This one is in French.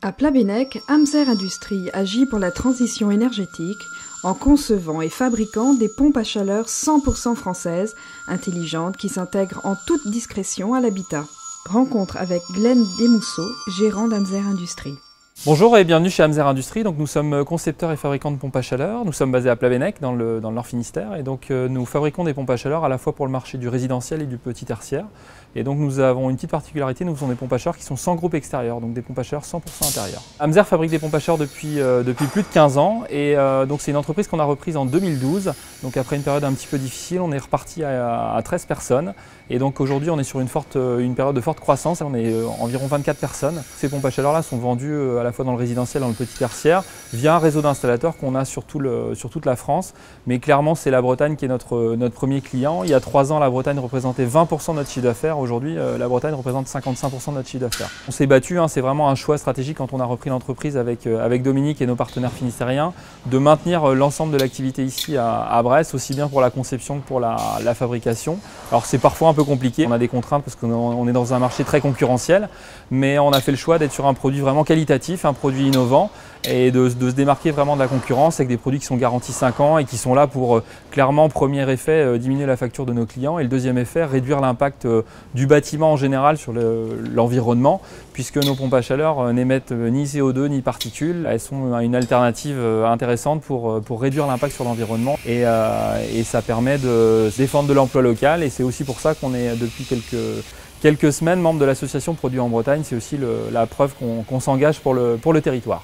À Plabennec, Amser Industries agit pour la transition énergétique en concevant et fabriquant des pompes à chaleur 100% françaises, intelligentes, qui s'intègrent en toute discrétion à l'habitat. Rencontre avec Glenn Desmousseaux, gérant d'Amser Industries. Bonjour et bienvenue chez Amser Industries. Donc nous sommes concepteurs et fabricants de pompes à chaleur. Nous sommes basés à Plabennec dans le Nord Finistère et donc nous fabriquons des pompes à chaleur à la fois pour le marché du résidentiel et du petit tertiaire. Et donc nous avons une petite particularité, nous faisons des pompes à chaleur qui sont sans groupe extérieur, donc des pompes à chaleur 100% intérieures. Amser fabrique des pompes à chaleur depuis plus de 15 ans et donc c'est une entreprise qu'on a reprise en 2012. Donc après une période un petit peu difficile, on est reparti à 13 personnes. Et donc aujourd'hui on est sur une période de forte croissance, on est environ 24 personnes. Ces pompes à chaleur là sont vendues à la fois dans le résidentiel et dans le petit tertiaire via un réseau d'installateurs qu'on a sur toute la France. Mais clairement c'est la Bretagne qui est notre premier client. Il y a 3 ans la Bretagne représentait 20% de notre chiffre d'affaires. Aujourd'hui la Bretagne représente 55% de notre chiffre d'affaires. On s'est battu, c'est vraiment un choix stratégique quand on a repris l'entreprise avec Dominique et nos partenaires finistériens de maintenir l'ensemble de l'activité ici à Brest, aussi bien pour la conception que pour la fabrication. Alors c'est parfois un peu compliqué, on a des contraintes parce qu'on est dans un marché très concurrentiel, mais on a fait le choix d'être sur un produit vraiment qualitatif, un produit innovant et de se démarquer vraiment de la concurrence avec des produits qui sont garantis 5 ans et qui sont là pour clairement, premier effet, diminuer la facture de nos clients et le deuxième effet, réduire l'impact du bâtiment en général sur l'environnement puisque nos pompes à chaleur n'émettent ni CO2 ni particules. Elles sont une alternative intéressante pour réduire l'impact sur l'environnement et ça permet de défendre de l'emploi local et c'est aussi pour ça qu'on est depuis quelques semaines membre de l'association Produits en Bretagne. C'est aussi la preuve qu'on s'engage pour le territoire.